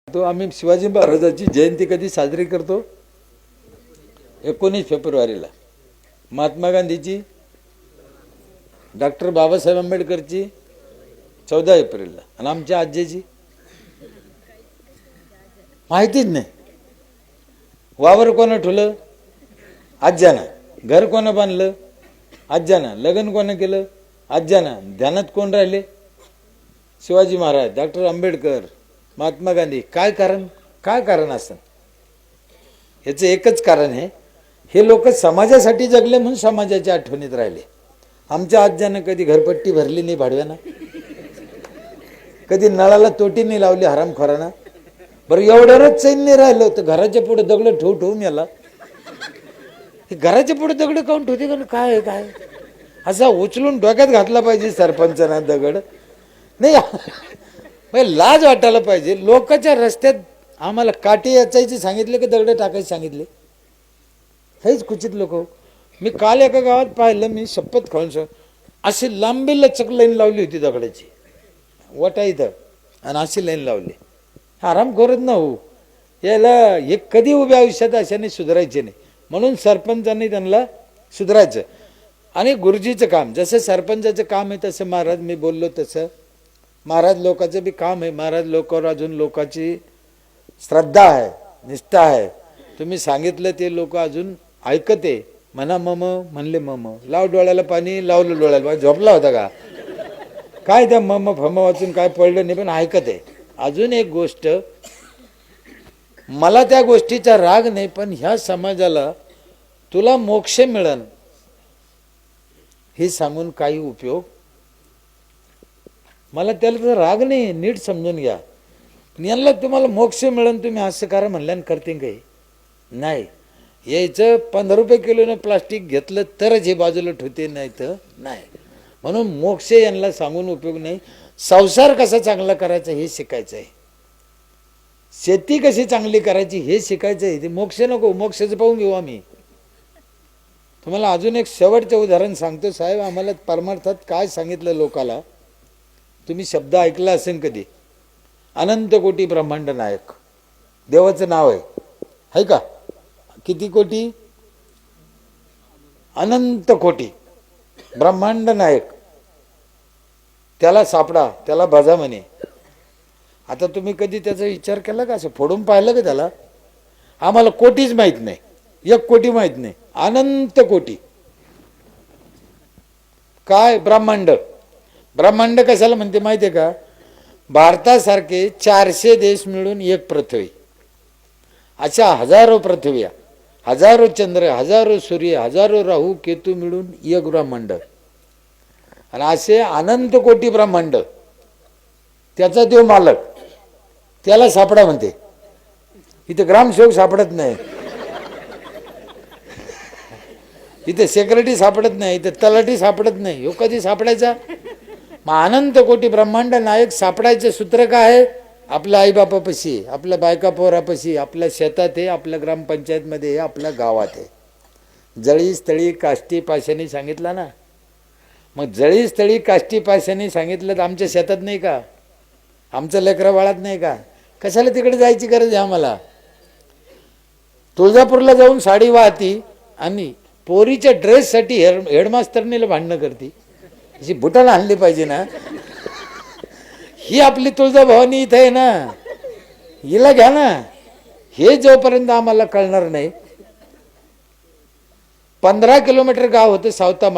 तो आम्ही शिवाजी महाराजांची जयंती कधी साजरी करतो? 19 फेब्रुवारीला. महात्मा गांधीची, डॉक्टर बाबासाहेब आंबेडकरची 14 एप्रिलला. आणि आमच्या आजीची माहितीच नाही. वावर कोण ठुलं? आज्यानं. घर कोण बांधलं? आज्यानं. लग्न कोण केलं? आज्यानं. ध्यानात कोण राहिले? शिवाजी महाराज, डॉक्टर आंबेडकर, महात्मा गांधी. काय कारण? काय कारण असं? याचं एकच कारण आहे, हे लोक समाजासाठी जगले म्हणून समाजाच्या आठवणीत राहिले. आमच्या आज्यानं कधी घरपट्टी भरली नाही भाडव्यानं, कधी नळाला तोटी नाही लावली हरामखोरानं. बरं एवढ्यावरच चैन नाही राहिलं होतं. घराच्या पुढे दगड ठेवून याला घराच्या पुढे दगड काऊन ठेवते का? काय काय असा उचलून डोक्यात घातला पाहिजे सरपंचांना दगड नाही. लाज वाटायला पाहिजे. लोकांच्या रस्त्यात आम्हाला काठी याचायचे सांगितले की दगड टाकायचे सांगितले? हेच कुचित लोक. मी काल एका गावात पाहिलं, मी शपथ खाऊन अशी लांबी लचक लाईन लावली होती दगडाची वटा इथं, आणि अशी लाईन लावली. आराम करत ना हो याला. हे कधी उभ्या आयुष्यात अशाने सुधारायचे नाही, म्हणून सरपंचांनी त्यांना सुधारायचं. आणि गुरुजीचं काम जसं सरपंचाचं काम आहे तसं महाराज, मी बोललो तसं महाराज लोकांचं बी काम आहे. महाराज लोकांवर अजून लोकांची श्रद्धा आहे, निष्ठा आहे. तुम्ही सांगितलं ते लोक अजून ऐकते. म्हणा मम म्हणले मम, लाव डोळ्याला पाणी, लावलं डोळ्याला पाणी. झोपला होता का काय? त्या मम फम वाचून काय पडलं नाही, पण ऐकते. अजून एक गोष्ट, मला त्या गोष्टीचा राग नाही, पण ह्या समाजाला तुला मोक्ष मिळेल हे सांगून काही उपयोग? मला त्याला तर राग नाही, नीट समजून घ्या. यांना तुम्हाला मोक्ष मिळेल तुम्ही असं करा म्हणल्यान करते काही नाही. यायचं 15 रुपये किलोनं प्लास्टिक घेतलं तरच हे बाजूला ठेवते, नाही तर नाही. म्हणून मोक्ष यांना सांगून उपयोग नाही. संसार कसा चांगला करायचा हे शिकायचं आहे, शेती कशी चांगली करायची हे शिकायचं आहे. ते मोक्ष नको, मोक्षाचं पाहून घेऊ आम्ही. तुम्हाला अजून एक शेवटचं उदाहरण सांगतो. साहेब, आम्हाला परमार्थात काय सांगितलं लोकाला, तुम्ही शब्द ऐकला असेल कधी? अनंत कोटी ब्रह्मांड नायक देवाचं नाव आहे का? किती कोटी? अनंत कोटी ब्रह्मांड नायक. त्याला सापडा, त्याला भजा म्हणे. आता तुम्ही कधी त्याचा विचार केला का? असं फोडून पाहिलं का त्याला? आम्हाला कोटीच माहित नाही, 1 कोटी माहित नाही. अनंत कोटी काय? ब्रह्मांड. ब्रह्मांड कशाला म्हणते माहिती आहे का? भारतासारखे 400 देश मिळून 1 पृथ्वी, अशा हजारो पृथ्व्या, हजारो चंद्र, हजारो सूर्य, हजारो राहू केतू मिळून 1 ब्रह्मांड. आणि असे अनंत कोटी ब्रह्मांड. त्याचा देव मालक, त्याला सापडा म्हणते. इथे ग्रामसेवक सापडत नाही, इथे सेक्रेटरी सापडत नाही, इथे तलाठी सापडत नाही. ह्यो कधी सापडायचा? मग अनंत कोटी ब्रह्मांड नायक सापडायचं सूत्र काय आहे? आपल्या आईबापापाशी, आपल्या बायका पोरापाशी, आपल्या शेतात आहे, आपल्या ग्रामपंचायतमध्ये आहे, आपल्या गावात आहे. जळी स्थळी काष्टी पाशाने सांगितलं ना. मग जळी स्थळी काष्टी पाशाने सांगितलं तर आमच्या शेतात नाही का? आमचं लेकरा बाळात नाही का? कशाला तिकडे जायची गरज आहे आम्हाला? तुळजापूरला जाऊन साडी वाहती आणि पोरीच्या ड्रेससाठी हेडमास्टरनीला भांडणं करते. अशी बुटाला आणली पाहिजे ना. ही आपली तुळजाभवानी इथं आहे ना, हिला घ्या ना. हे जोपर्यंत आम्हाला कळणार नाही. 15 किलोमीटर गाव होतं सावतामाळ.